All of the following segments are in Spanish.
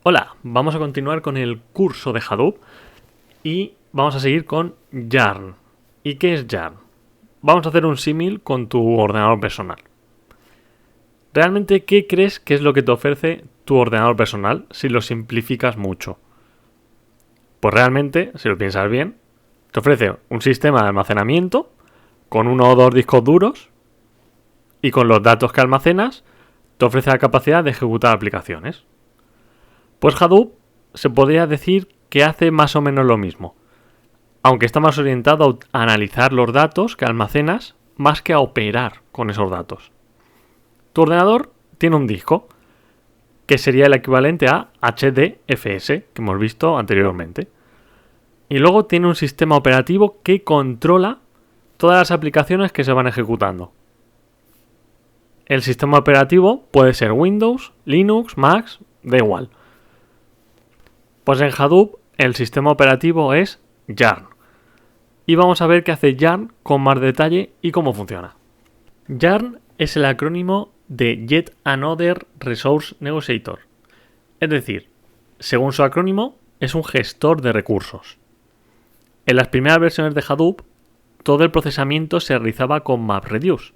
Hola, vamos a continuar con el curso de Hadoop y vamos a seguir con Yarn. ¿Y qué es Yarn? Vamos a hacer un símil con tu ordenador personal. ¿Realmente qué crees que es lo que te ofrece tu ordenador personal si lo simplificas mucho? Pues realmente, si lo piensas bien, te ofrece un sistema de almacenamiento con uno o dos discos duros y con los datos que almacenas te ofrece la capacidad de ejecutar aplicaciones. Pues Hadoop se podría decir que hace más o menos lo mismo, aunque está más orientado a analizar los datos que almacenas más que a operar con esos datos. Tu ordenador tiene un disco, que sería el equivalente a HDFS, que hemos visto anteriormente. Y luego tiene un sistema operativo que controla todas las aplicaciones que se van ejecutando. El sistema operativo puede ser Windows, Linux, Mac, da igual. Pues en Hadoop el sistema operativo es Yarn. Y vamos a ver qué hace Yarn con más detalle y cómo funciona. Yarn es el acrónimo de Yet Another Resource Negotiator. Es decir, según su acrónimo, es un gestor de recursos. En las primeras versiones de Hadoop, todo el procesamiento se realizaba con MapReduce,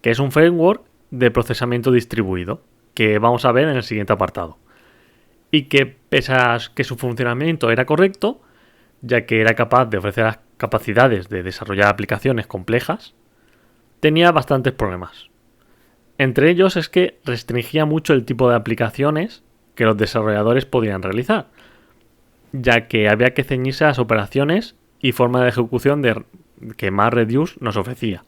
que es un framework de procesamiento distribuido, que vamos a ver en el siguiente apartado. Y que, pese a que su funcionamiento era correcto, ya que era capaz de ofrecer las capacidades de desarrollar aplicaciones complejas, tenía bastantes problemas. Entre ellos es que restringía mucho el tipo de aplicaciones que los desarrolladores podían realizar, ya que había que ceñirse a las operaciones y forma de ejecución que MapReduce nos ofrecía.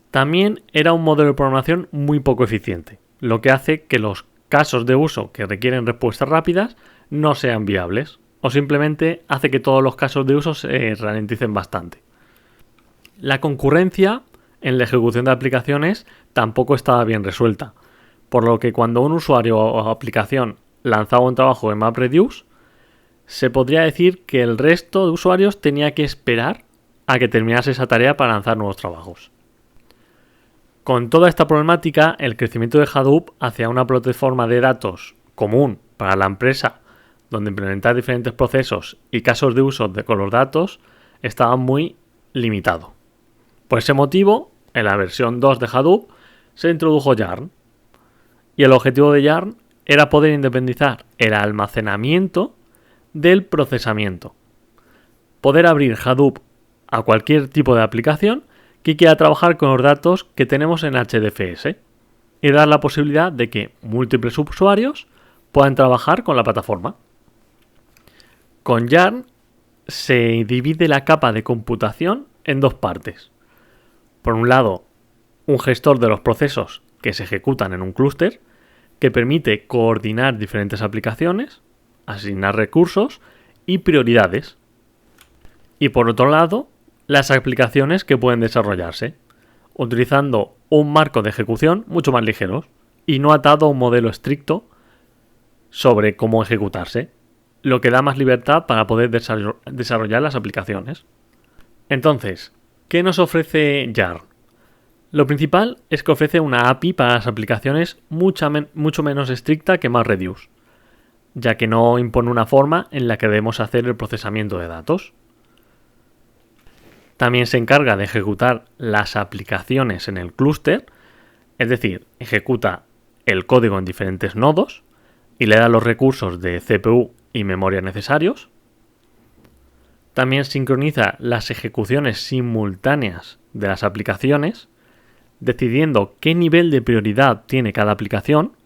También era un modelo de programación muy poco eficiente, lo que hace que los casos de uso que requieren respuestas rápidas no sean viables, o simplemente hace que todos los casos de uso se ralenticen bastante. La concurrencia en la ejecución de aplicaciones tampoco estaba bien resuelta, por lo que cuando un usuario o aplicación lanzaba un trabajo en MapReduce, se podría decir que el resto de usuarios tenía que esperar a que terminase esa tarea para lanzar nuevos trabajos. Con toda esta problemática, el crecimiento de Hadoop hacia una plataforma de datos común para la empresa, donde implementar diferentes procesos y casos de uso con los datos, estaba muy limitado. Por ese motivo, en la versión 2 de Hadoop se introdujo Yarn. Y el objetivo de Yarn era poder independizar el almacenamiento del procesamiento. Poder abrir Hadoop a cualquier tipo de aplicación que quiera trabajar con los datos que tenemos en HDFS y dar la posibilidad de que múltiples usuarios puedan trabajar con la plataforma. Con Yarn se divide la capa de computación en dos partes. Por un lado, un gestor de los procesos que se ejecutan en un clúster que permite coordinar diferentes aplicaciones, asignar recursos y prioridades. Y por otro lado, las aplicaciones que pueden desarrollarse, utilizando un marco de ejecución mucho más ligero y no atado a un modelo estricto sobre cómo ejecutarse, lo que da más libertad para poder desarrollar las aplicaciones. Entonces, ¿qué nos ofrece Yarn? Lo principal es que ofrece una API para las aplicaciones mucho menos estricta que MapReduce, ya que no impone una forma en la que debemos hacer el procesamiento de datos. También se encarga de ejecutar las aplicaciones en el clúster, es decir, ejecuta el código en diferentes nodos y le da los recursos de CPU y memoria necesarios. También sincroniza las ejecuciones simultáneas de las aplicaciones, decidiendo qué nivel de prioridad tiene cada aplicación,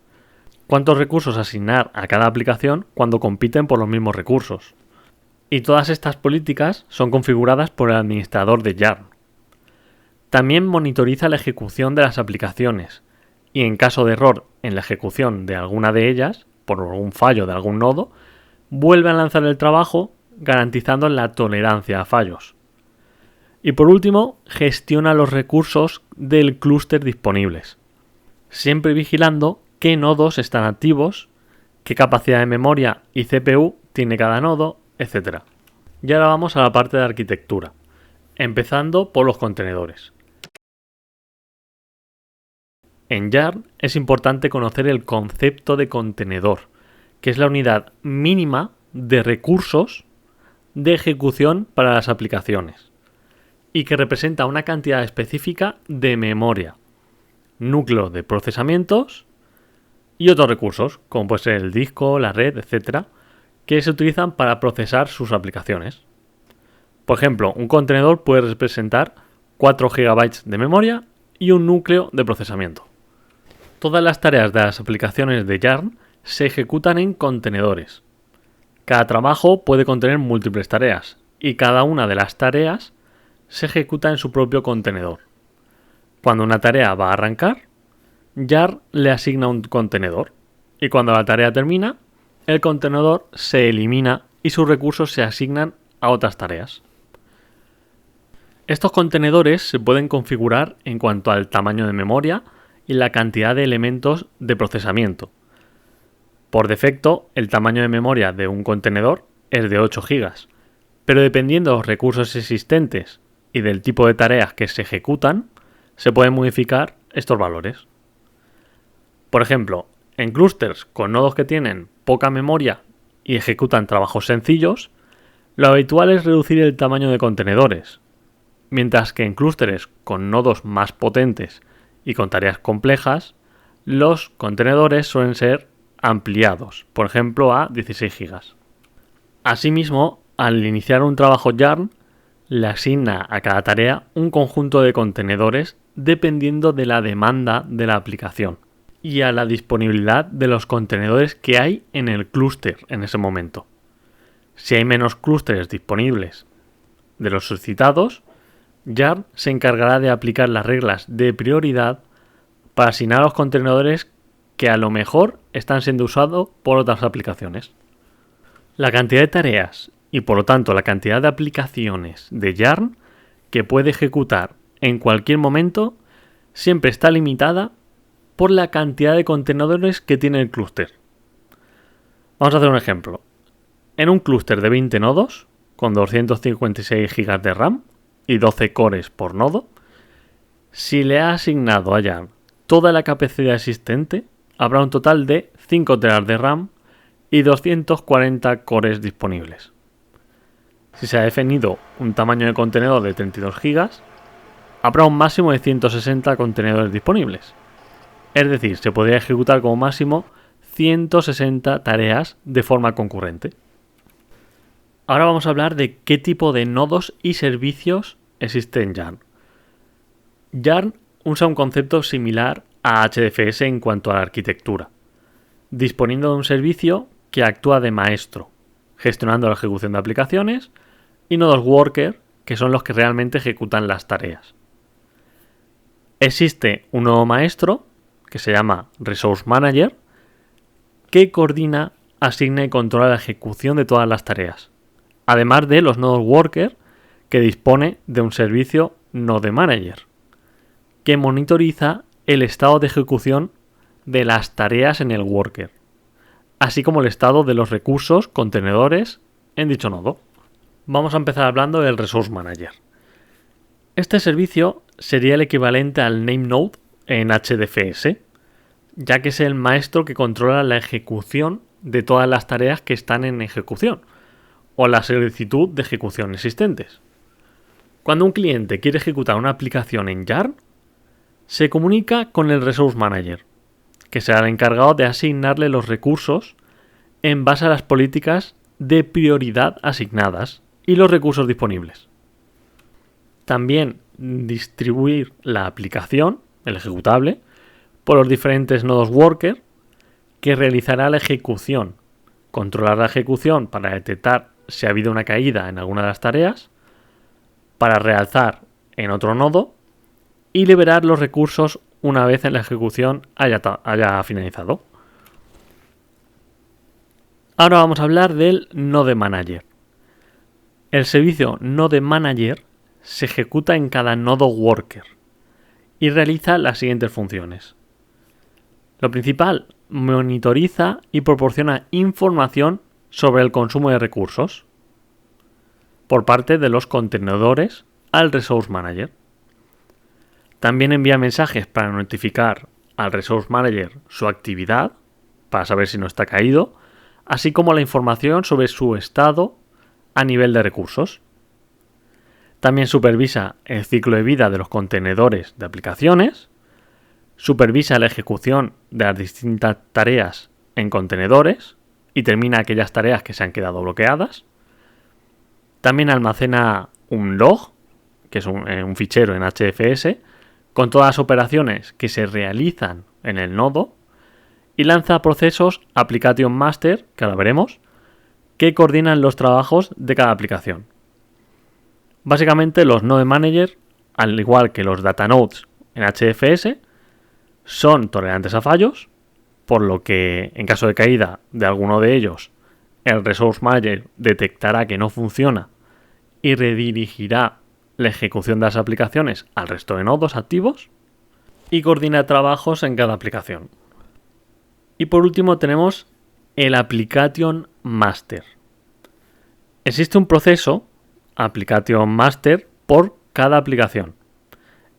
cuántos recursos asignar a cada aplicación cuando compiten por los mismos recursos. Y todas estas políticas son configuradas por el administrador de Yarn. También monitoriza la ejecución de las aplicaciones y en caso de error en la ejecución de alguna de ellas, por algún fallo de algún nodo, vuelve a lanzar el trabajo garantizando la tolerancia a fallos. Y por último, gestiona los recursos del clúster disponibles, siempre vigilando qué nodos están activos, qué capacidad de memoria y CPU tiene cada nodo, etc. Y ahora vamos a la parte de arquitectura, empezando por los contenedores. En Yarn es importante conocer el concepto de contenedor, que es la unidad mínima de recursos de ejecución para las aplicaciones y que representa una cantidad específica de memoria, núcleo de procesamientos y otros recursos, como puede ser el disco, la red, etcétera, que se utilizan para procesar sus aplicaciones. Por ejemplo, un contenedor puede representar 4 GB de memoria y un núcleo de procesamiento. Todas las tareas de las aplicaciones de Yarn se ejecutan en contenedores. Cada trabajo puede contener múltiples tareas y cada una de las tareas se ejecuta en su propio contenedor. Cuando una tarea va a arrancar, Yarn le asigna un contenedor y cuando la tarea termina, el contenedor se elimina y sus recursos se asignan a otras tareas. Estos contenedores se pueden configurar en cuanto al tamaño de memoria y la cantidad de elementos de procesamiento. Por defecto, el tamaño de memoria de un contenedor es de 8 GB, pero dependiendo de los recursos existentes y del tipo de tareas que se ejecutan, se pueden modificar estos valores. Por ejemplo, en clústeres con nodos que tienen poca memoria y ejecutan trabajos sencillos, lo habitual es reducir el tamaño de contenedores, mientras que en clústeres con nodos más potentes y con tareas complejas, los contenedores suelen ser ampliados, por ejemplo a 16 GB. Asimismo, al iniciar un trabajo Yarn, le asigna a cada tarea un conjunto de contenedores dependiendo de la demanda de la aplicación y a la disponibilidad de los contenedores que hay en el clúster en ese momento. Si hay menos clústeres disponibles de los solicitados, Yarn se encargará de aplicar las reglas de prioridad para asignar a los contenedores que a lo mejor están siendo usados por otras aplicaciones. La cantidad de tareas y por lo tanto la cantidad de aplicaciones de Yarn que puede ejecutar en cualquier momento siempre está limitada por la cantidad de contenedores que tiene el clúster. Vamos a hacer un ejemplo. En un clúster de 20 nodos, con 256 GB de RAM y 12 cores por nodo, si le ha asignado a Yarn toda la capacidad existente, habrá un total de 5 TB de RAM y 240 cores disponibles. Si se ha definido un tamaño de contenedor de 32 GB, habrá un máximo de 160 contenedores disponibles. Es decir, se podría ejecutar como máximo 160 tareas de forma concurrente. Ahora vamos a hablar de qué tipo de nodos y servicios existe en Yarn. Yarn usa un concepto similar a HDFS en cuanto a la arquitectura, disponiendo de un servicio que actúa de maestro, gestionando la ejecución de aplicaciones, y nodos worker, que son los que realmente ejecutan las tareas. Existe un nodo maestro, que se llama Resource Manager, que coordina, asigna y controla la ejecución de todas las tareas, además de los nodos worker, que dispone de un servicio Node Manager, que monitoriza el estado de ejecución de las tareas en el worker, así como el estado de los recursos, contenedores en dicho nodo. Vamos a empezar hablando del Resource Manager. Este servicio sería el equivalente al NameNode en HDFS, ya que es el maestro que controla la ejecución de todas las tareas que están en ejecución o la solicitud de ejecución existentes. Cuando un cliente quiere ejecutar una aplicación en Yarn, se comunica con el Resource Manager, que será el encargado de asignarle los recursos en base a las políticas de prioridad asignadas y los recursos disponibles. También distribuir la aplicación, el ejecutable, por los diferentes nodos worker que realizará la ejecución, controlar la ejecución para detectar si ha habido una caída en alguna de las tareas, para realzar en otro nodo y liberar los recursos una vez en la ejecución haya finalizado. Ahora vamos a hablar del Node Manager. El servicio Node Manager se ejecuta en cada nodo worker y realiza las siguientes funciones. Lo principal, monitoriza y proporciona información sobre el consumo de recursos por parte de los contenedores al Resource Manager. También envía mensajes para notificar al Resource Manager su actividad, para saber si no está caído, así como la información sobre su estado a nivel de recursos. También supervisa el ciclo de vida de los contenedores de aplicaciones, supervisa la ejecución de las distintas tareas en contenedores y termina aquellas tareas que se han quedado bloqueadas. También almacena un log, que es un fichero en HDFS, con todas las operaciones que se realizan en el nodo, y lanza procesos Application Master, que ahora veremos, que coordinan los trabajos de cada aplicación. Básicamente los Node Manager, al igual que los Data Nodes en HDFS, son tolerantes a fallos, por lo que en caso de caída de alguno de ellos, el Resource Manager detectará que no funciona y redirigirá la ejecución de las aplicaciones al resto de nodos activos y coordina trabajos en cada aplicación. Y por último tenemos el Application Master. Existe un proceso Application Master por cada aplicación.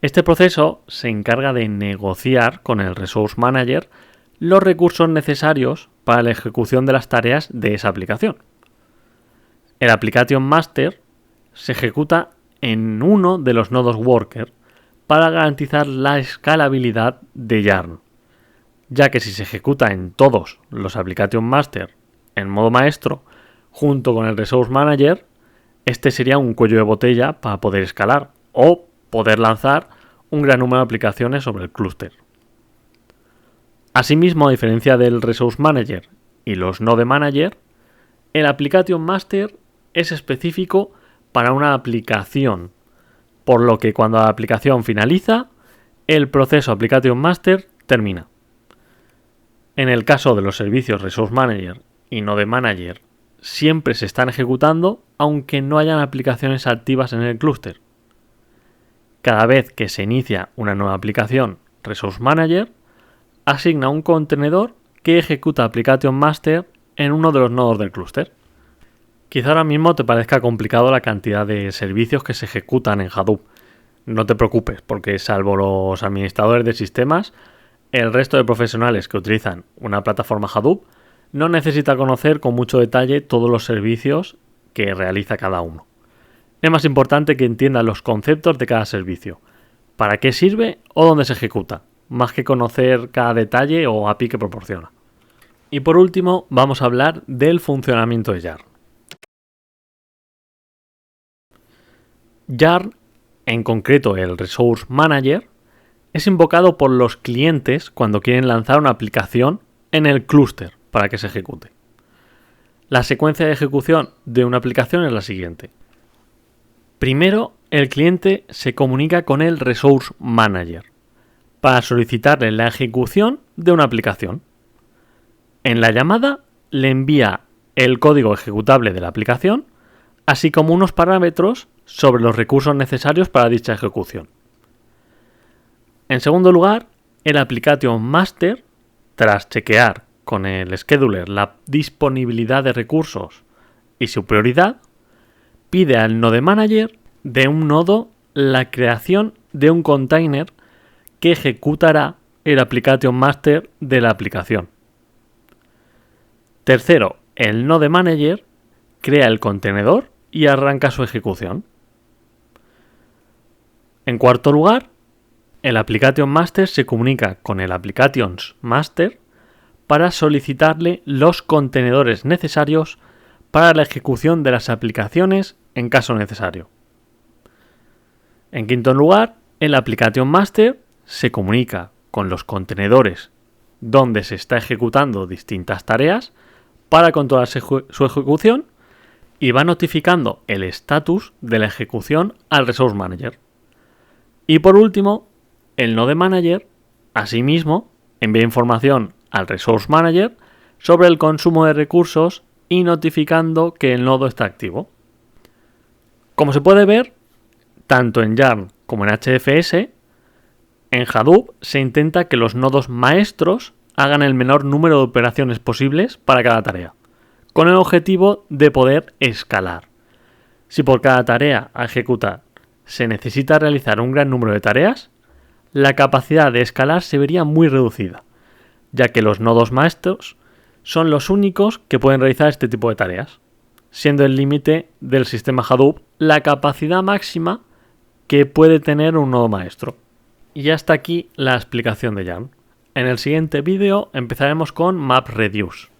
Este proceso se encarga de negociar con el Resource Manager los recursos necesarios para la ejecución de las tareas de esa aplicación. El Application Master se ejecuta en uno de los nodos worker para garantizar la escalabilidad de Yarn, ya que si se ejecuta en todos los Application Master en modo maestro junto con el Resource Manager, este sería un cuello de botella para poder escalar o poder lanzar un gran número de aplicaciones sobre el clúster. Asimismo, a diferencia del Resource Manager y los Node Manager, el Application Master es específico para una aplicación, por lo que cuando la aplicación finaliza, el proceso Application Master termina. En el caso de los servicios Resource Manager y Node Manager, siempre se están ejecutando aunque no hayan aplicaciones activas en el clúster. Cada vez que se inicia una nueva aplicación Resource Manager, asigna un contenedor que ejecuta Application Master en uno de los nodos del clúster. Quizá ahora mismo te parezca complicado la cantidad de servicios que se ejecutan en Hadoop. No te preocupes, porque salvo los administradores de sistemas, el resto de profesionales que utilizan una plataforma Hadoop no necesita conocer con mucho detalle todos los servicios que realiza cada uno. Es más importante que entiendan los conceptos de cada servicio, para qué sirve o dónde se ejecuta, más que conocer cada detalle o API que proporciona. Y por último, vamos a hablar del funcionamiento de Yarn. Yarn, en concreto el Resource Manager, es invocado por los clientes cuando quieren lanzar una aplicación en el clúster para que se ejecute. La secuencia de ejecución de una aplicación es la siguiente. Primero, el cliente se comunica con el Resource Manager para solicitarle la ejecución de una aplicación. En la llamada le envía el código ejecutable de la aplicación, así como unos parámetros sobre los recursos necesarios para dicha ejecución. En segundo lugar, el Application Master, tras chequear con el scheduler la disponibilidad de recursos y su prioridad, pide al Node Manager de un nodo la creación de un container que ejecutará el Application Master de la aplicación. Tercero, el Node Manager crea el contenedor y arranca su ejecución. En cuarto lugar, el Application Master se comunica con el Applications Master para solicitarle los contenedores necesarios para la ejecución de las aplicaciones en caso necesario. En quinto lugar, el Application Master se comunica con los contenedores donde se está ejecutando distintas tareas para controlar su ejecución y va notificando el estatus de la ejecución al Resource Manager. Y por último, el Node Manager, asimismo, envía información al Resource Manager sobre el consumo de recursos y notificando que el nodo está activo. Como se puede ver, tanto en Yarn como en HDFS, en Hadoop se intenta que los nodos maestros hagan el menor número de operaciones posibles para cada tarea, con el objetivo de poder escalar. Si por cada tarea a ejecutar se necesita realizar un gran número de tareas, la capacidad de escalar se vería muy reducida, ya que los nodos maestros son los únicos que pueden realizar este tipo de tareas, siendo el límite del sistema Hadoop la capacidad máxima que puede tener un nodo maestro. Y hasta aquí la explicación de Yarn. En el siguiente vídeo empezaremos con MapReduce.